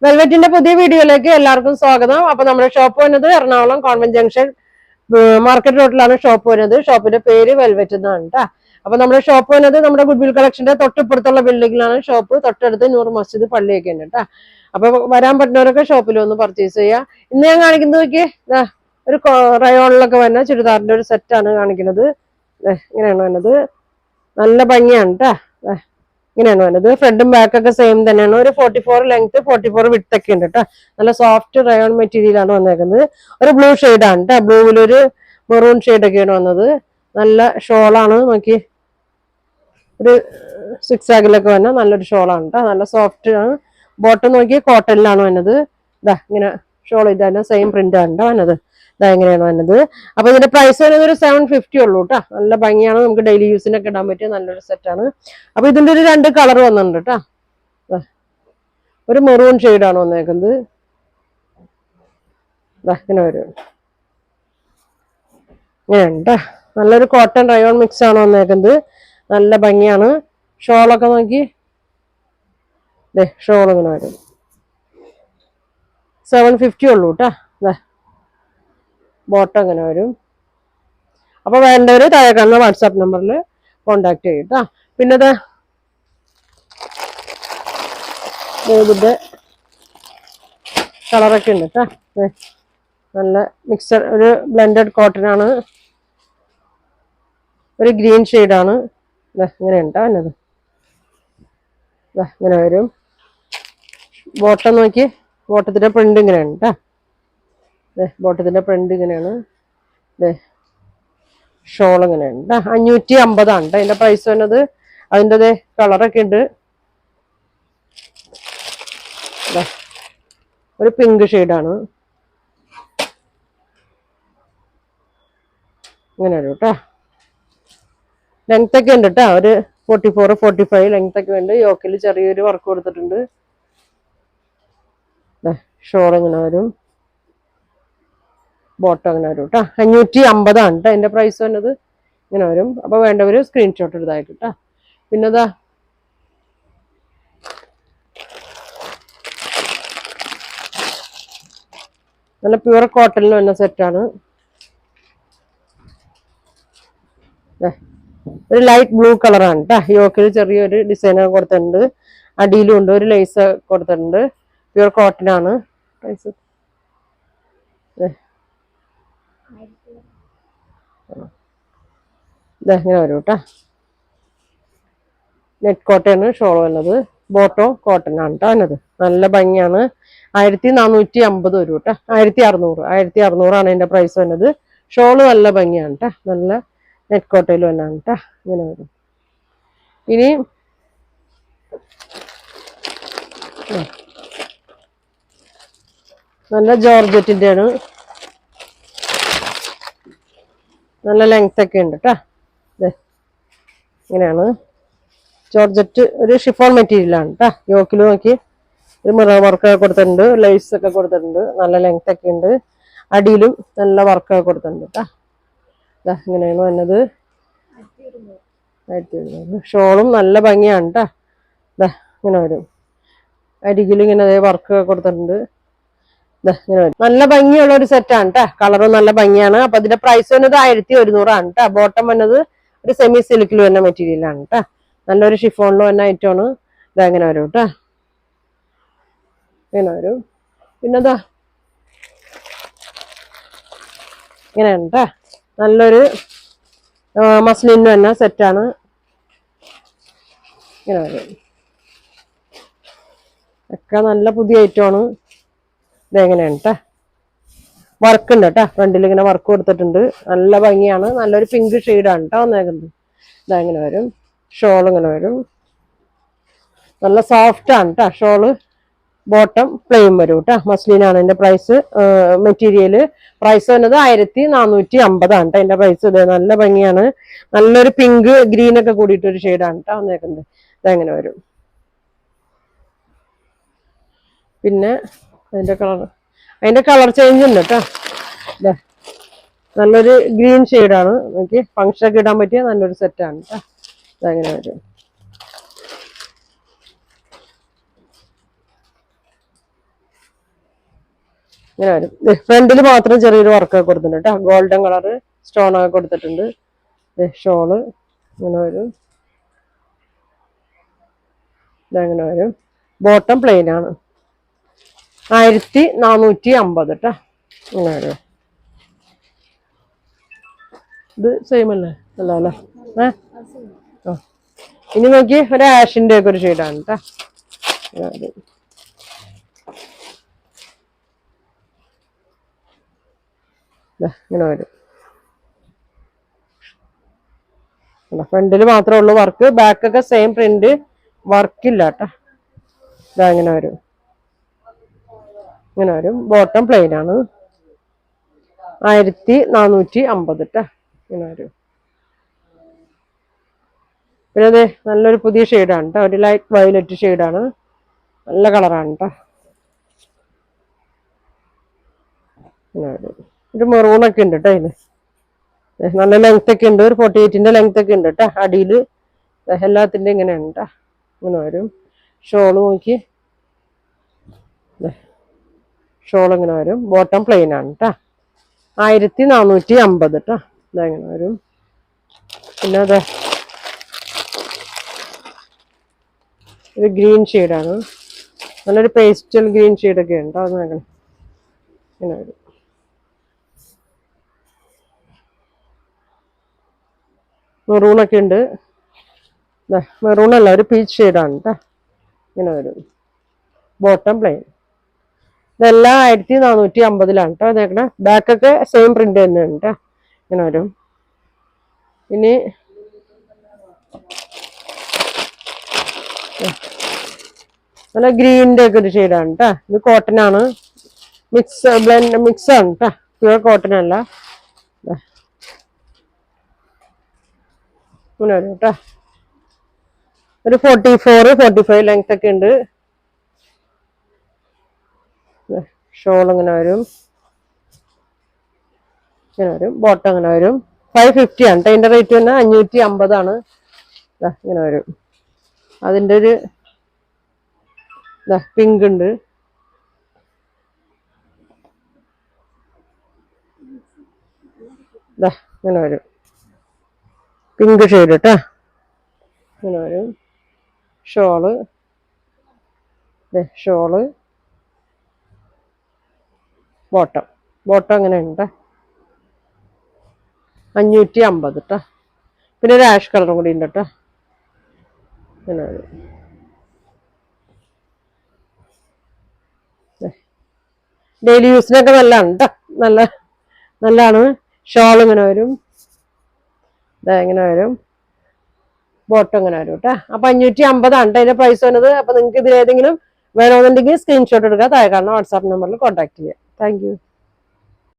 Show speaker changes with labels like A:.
A: വെൽവെറ്റിന്റെ പുതിയ വീഡിയോയിലേക്ക് എല്ലാവർക്കും സ്വാഗതം. അപ്പൊ നമ്മുടെ ഷോപ്പ് വരുന്നത് എറണാകുളം കോൺവെന്റ് ജംഗ്ഷൻ മാർക്കറ്റ് റോഡിലാണ് ഷോപ്പ് വരുന്നത്. ഷോപ്പിന്റെ പേര് വെൽവെറ്റ് എന്നാണ് കേട്ടോ. അപ്പൊ നമ്മുടെ ഷോപ്പ് വരുന്നത് നമ്മുടെ ഗുഡ്വിൽ കളക്ഷന്റെ തൊട്ടിപ്പുറത്തുള്ള ബിൽഡിംഗിലാണ് ഷോപ്പ്. തൊട്ടടുത്ത് നൂർ മസ്ജിദ് പള്ളിയൊക്കെ ഉണ്ട് കേട്ടോ. അപ്പൊ വരാൻ പറ്റുന്നവരൊക്കെ ഷോപ്പിൽ ഒന്ന് പർച്ചേസ് ചെയ്യുക. ഇന്ന് ഞാൻ കാണിക്കുന്നത് നോക്കിയേ, ഒരു റയോണിലൊക്കെ വരുന്ന ചുരിദാറിന്റെ ഒരു സെറ്റാണ് കാണിക്കുന്നത്. ഇങ്ങനെയാണ് വരുന്നത്, നല്ല ഭംഗിയാണ് കേട്ടോ. ഇങ്ങനെയാണ് വരുന്നത്. ഫ്രണ്ടും ബാക്കൊക്കെ സെയിം തന്നെയാണ്. ഒരു 44 ലെങ്ത് 44 വിഡ്ത്ത് ഒക്കെ ഉണ്ട് കേട്ടോ. നല്ല സോഫ്റ്റ് റയോൺ മെറ്റീരിയൽ ആണ് വന്നേക്കുന്നത്. ഒരു ബ്ലൂ ഷെയ്ഡാണ് കേട്ടോ. ബ്ലൂവിലൊരു മെറൂൺ ഷെയ്ഡൊക്കെയാണ് വന്നത്. നല്ല ഷോളാണ്, നോക്കി ഒരു 6 ആഗിലൊക്കെ വന്ന നല്ലൊരു ഷോളാണ് കേട്ടോ. നല്ല സോഫ്റ്റ് ആണ്. ബോട്ടം നോക്കി കോട്ടണിലാണ് വന്നത്. ഇങ്ങനെ ഷോൾ ഇതാണ്, സെയിം പ്രിന്റ് ആണ് വന്നത്. എങ്ങനെയാണ് വന്നത്. അപ്പൊ ഇതിന്റെ പ്രൈസ് വരുന്നത് ഒരു 750 ഉള്ളൂ കേട്ടോ. നല്ല ഭംഗിയാണ്, നമുക്ക് ഡെയിലി യൂസിനൊക്കെ ഇടാൻ പറ്റിയ നല്ലൊരു സെറ്റാണ്. അപ്പൊ ഇതിന്റെ ഒരു 2 കളർ വന്നിട്ടുണ്ട് കേട്ടോ. ഒരു മെറൂൺ ഷെയ്ഡാണ് വന്നേക്കുന്നത്. ഇങ്ങനെ വരും, ഇങ്ങനെയുണ്ട്. നല്ലൊരു കോട്ടൺ റയോൺ മിക്സ് ആണ് വന്നേക്കുന്നത്. നല്ല ഭംഗിയാണ്. ഷോളൊക്കെ നോക്കി, ഷോൾ ഇങ്ങനെ വരും. 750 ഉള്ളൂ കേട്ടോ. ബോട്ടം ഇങ്ങനെ വരും. അപ്പൊ വേണ്ടവര് താഴെ കാണുന്ന വാട്സാപ്പ് നമ്പറിൽ കോണ്ടാക്ട് ചെയ്യും കേട്ടോ. പിന്നെ ഇതിന്റെ കളറൊക്കെ ഉണ്ട് കേട്ടോ. നല്ല മിക്സർ, ഒരു ബ്ലെൻഡഡ് കോട്ടൺ ആണ്. ഒരു ഗ്രീൻ ഷെയ്ഡാണ്. ഇങ്ങനെ ഉണ്ടോ എന്നത്. ഇങ്ങനെ വരും. ബോട്ടം നോക്കി, ബോട്ടത്തിന്റെ പ്രിന്റ് ഇങ്ങനെയാണ് കേട്ടോ. ബോട്ടത്തിന്റെ പ്രിന്റ് ഇങ്ങനെയാണ്. ഷോൾ ഇങ്ങനെയുണ്ട്. 550 ആണ് അതിന്റെ പ്രൈസ് വരുന്നത്. അതിൻ്റെ കളറൊക്കെ ഉണ്ട്. ഒരു പിങ്ക് ഷെയ്ഡാണ്. ഇങ്ങനെ വരും കേട്ടോ. ലെങ്ത് ഒക്കെ ഉണ്ട് കേട്ടോ. ഒരു 44 45 ലെങ്ത് ഒക്കെ ഉണ്ട്. യോക്കിൽ ചെറിയൊരു വർക്ക് കൊടുത്തിട്ടുണ്ട്. ഷോൾ ഇങ്ങനെ വരും. ബോട്ടം അങ്ങനെ വരും കേട്ടോ. 550 ആണ് കേട്ടോ അതിന്റെ പ്രൈസ് വന്നത്. ഇങ്ങനെ വരും. അപ്പൊ വേണ്ടവര് സ്ക്രീൻഷോട്ട് എടുത്തായിട്ട് കേട്ടോ. പിന്നെ നല്ല പ്യുവർ കോട്ടണിൽ വന്ന സെറ്റാണ്. ഒരു ലൈറ്റ് ബ്ലൂ കളറാണ് കേട്ടോ. യോക്കിൽ ചെറിയൊരു ഡിസൈനൊക്കെ കൊടുത്തിട്ടുണ്ട്. അടിയിലും ഉണ്ട്, ഒരു ലേസ് കൊടുത്തിട്ടുണ്ട്. പ്യുവർ കോട്ടൺ ആണ്. പ്രൈസ് ഇങ്ങനെ വരും കേട്ടോ. നെറ്റ് കോട്ടയാണ് ഷോൾ വന്നത്. ബോട്ടോ കോട്ടൺ ആണ് കേട്ടോ വന്നത്. നല്ല ഭംഗിയാണ്. 1450 വരും കേട്ടോ. 1600 ആണ് ഇതിന്റെ പ്രൈസ് വന്നത്. ഷോള് നല്ല ഭംഗിയാണ് കേട്ടോ. നല്ല നെറ്റ് കോട്ടയിൽ വന്നാണ് കേട്ടോ. ഇങ്ങനെ വരും. ഇനി നല്ല ജോർജറ്റിന്റെ ആണ്. നല്ല ലെങ്ത് ഒക്കെ ഉണ്ട് കേട്ടോ. ഇങ്ങനെയാണ് ജോർജറ്റ്, ഒരു ഷിഫോൺ മെറ്റീരിയൽ ആണ് കേട്ടോ. യോക്കിൽ നോക്കി ഒരു മിറർ വർക്ക് കൊടുത്തിട്ടുണ്ട്. ലൈസ് ഒക്കെ കൊടുത്തിട്ടുണ്ട്. നല്ല ലെങ്ത് ഒക്കെ ഉണ്ട്. അടിയിലും നല്ല വർക്കൊക്കെ കൊടുത്തിട്ടുണ്ട് കേട്ടോ. ഇങ്ങനെയാണ് വന്നത്. 1700. ഷോളും നല്ല ഭംഗിയാണ് കേട്ടോ. ഇങ്ങനെ വരും. അരികിലും ഇങ്ങനെ വർക്ക് കൊടുത്തിട്ടുണ്ട്. ഇങ്ങനെ വരും. നല്ല ഭംഗിയുള്ള ഒരു സെറ്റാണ് കേട്ടോ. കളറും നല്ല ഭംഗിയാണ്. അപ്പൊ അതിന്റെ പ്രൈസ് വന്നത് 1100 ആണ് കേട്ടോ. ബോട്ടം വന്നത് ഒരു സെമി സിൽക്കിൽ വരുന്ന മെറ്റീരിയൽ ആണ് കേട്ടോ. നല്ലൊരു ഷിഫോണിൽ വന്ന ഐറ്റമാണ്. ഇതെങ്ങനെ വരും കേട്ടോ. ഇങ്ങനെ വരും. പിന്നെ ഇങ്ങനെയാണ് കേട്ടോ. നല്ലൊരു മസ്ലിന് തന്നെ സെറ്റാണ്. ഇങ്ങനെ വരും. ഒക്കെ നല്ല പുതിയ ഐറ്റമാണ്. ഇതെങ്ങനെയാണ് കേട്ടോ. വർക്ക് ഉണ്ട് കേട്ടോ. ഫ്രണ്ടിൽ ഇങ്ങനെ വർക്ക് കൊടുത്തിട്ടുണ്ട്. നല്ല ഭംഗിയാണ്. നല്ലൊരു പിങ്ക് ഷെയ്ഡാണ് കേട്ടോ വന്നേക്കുന്നത്. ഇതെങ്ങനെ വരും. ഷോൾ ഇങ്ങനെ വരും. നല്ല സോഫ്റ്റ് ആണ് കേട്ടോ ഷോള്. ബോട്ടം പ്ലെയിൻ വരും കേട്ടോ. മസ്ലിനാണ് ഇതിന്റെ പ്രൈസ്. മെറ്റീരിയല് പ്രൈസ് വന്നത് 1450 ആണ് കേട്ടോ അതിന്റെ പ്രൈസ്. ഇത് നല്ല ഭംഗിയാണ്. നല്ലൊരു പിങ്ക് ഗ്രീൻ ഒക്കെ കൂടിയിട്ടൊരു ഷെയ്ഡാണ് കേട്ടോ വന്നേക്കുന്നത്. ഇതെങ്ങനെ വരും. പിന്നെ അതിന്റെ കളർ ചേഞ്ച് ഉണ്ട് കേട്ടോ. നല്ലൊരു ഗ്രീൻ ഷെയ്ഡാണ്. നോക്കി ഫംഗ്ഷനൊക്കെ ഇടാൻ പറ്റിയ നല്ലൊരു സെറ്റാണ് കേട്ടോ. ഇതെങ്ങനെ വരും. ഇങ്ങനെ വരും. ഫ്രണ്ടിൽ മാത്രം ചെറിയൊരു വർക്കൊക്കെ കൊടുത്തിട്ടുണ്ട് കേട്ടോ. ഗോൾഡൻ കളറ് സ്റ്റോൺ ഒക്കെ കൊടുത്തിട്ടുണ്ട്. ഷോള് ഇങ്ങനെ വരും. ഇതങ്ങനെ വരും. ബോട്ടം പ്ലെയിൻ ആണ്. 1450 കേട്ടോ. ഇങ്ങനെ വരും. ഇത് സെയിം അല്ലേ? അല്ല അല്ലേ? ഇനി നോക്കി ഒരു ആഷിന്റെ ഒക്കെ ഒരു ഷെയ്ഡാണ് കേട്ടോ. ഇങ്ങനെ വരും. ഫ്രണ്ടില് മാത്രമേ ഉള്ളൂ വർക്ക്. ബാക്കൊക്കെ സെയിം പ്രിന്റ്, വർക്കില്ല കേട്ടോ. ഇതാ ഇങ്ങനെ വരും. ഇങ്ങനെ വരും. ബോട്ടം പ്ലെയിൻ ആണ്. 1450 കേട്ടോ. ഇങ്ങനെ വരും. പിന്നെ അതെ നല്ലൊരു പുതിയ ഷെയ്ഡാണ് കേട്ടോ. ഒരു ലൈറ്റ് വയലറ്റ് ഷെയ്ഡാണ്. നല്ല കളറാണ് കേട്ടോ. ഒരു മെറൂണൊക്കെ ഉണ്ട് കേട്ടോ അതിന്. നല്ല ലെങ്ത് ഒക്കെ ഉണ്ട്. ഒരു 48ന്റെ ലെങ്ത് ഒക്കെ ഉണ്ട് കേട്ടോ. അടിയില് എല്ലാത്തിന്റെ ഇങ്ങനെയാണ് കേട്ടോ. ഇങ്ങനെ വരും. ഷോള് നോക്കി. ഷോൾ ഇങ്ങനെ വരും. ബോട്ടം പ്ലെയിൻ ആണ് കേട്ടോ. 1450 കേട്ടോ. ഇതെങ്ങനെ വരും. പിന്നെ അതെ ഒരു ഗ്രീൻ ഷെയ്ഡാണ്. നല്ലൊരു പേസ്റ്റൽ ഗ്രീൻ ഷെയ്ഡൊക്കെ ഉണ്ട്. അത് നോക്കണം. ഇങ്ങനെ വരും. മെറൂണൊക്കെ ഉണ്ട്. മെറൂണല്ല, ഒരു പീച്ച് ഷെയ്ഡാണ് കേട്ടോ. ഇങ്ങനെ വരും. Bottom plane. ഇതെല്ലാം 1450 കേട്ടോ. അതേക്കണേ ബാക്കൊക്കെ സെയിം പ്രിന്റ് തന്നെയാണ് കേട്ടോ. ഇങ്ങനെ വരും. ഇനി നല്ല ഗ്രീനിന്റെ ഒക്കെ ഒരു ഷെയ്ഡാണ് കേട്ടോ. ഇത് കോട്ടൺ ആണ്. മിക്സ് ആണ് കേട്ടോ. പ്യുവർ കോട്ടൺ അല്ല. ഇങ്ങനെ വരും കേട്ടോ. ഒരു 44-45 ലെങ്ത് ഒക്കെ ഉണ്ട്. ഷോൾ ഇങ്ങനെ വരും. ഇങ്ങനെ വരും. ബോട്ടം ഇങ്ങനെ വരും. 550 ആണ് കേട്ടോ. അതിന്റെ റേറ്റ് തന്നെ 550 ആണ്. ഇങ്ങനെ വരും. അതിന്റെ ഒരു പിങ്ക് ഉണ്ട്. ഇങ്ങനെ വരും. പിങ്ക് ഷെയ്ഡ് കേട്ടോ. ഇങ്ങനെ വരും. ഷോള് ബോട്ടം അങ്ങനെ ഉണ്ട്. 550 കേട്ടോ. പിന്നെ ഒരു ആഷ് കളറും കൂടി ഉണ്ട് കേട്ടോ. ഇങ്ങനെ വരും. ഡെയിലി യൂസിനൊക്കെ നല്ലതാണ് കേട്ടോ. നല്ലതാണ്. ഷോൾ ഇങ്ങനെ വരും. ഇങ്ങനെ വരും. ബോട്ടം ഇങ്ങനെ വരും കേട്ടോ. അപ്പൊ 550 ആണ് അതിന്റെ പ്രൈസ് വരുന്നത്. അപ്പൊ നിങ്ങൾക്ക് ഇതിലേതെങ്കിലും വേണമെന്നുണ്ടെങ്കിൽ സ്ക്രീൻഷോട്ട് എടുക്കുക. താഴെ കാണുന്ന വാട്സാപ്പ് നമ്പറിൽ കോൺടാക്ട് ചെയ്യാം. Thank you.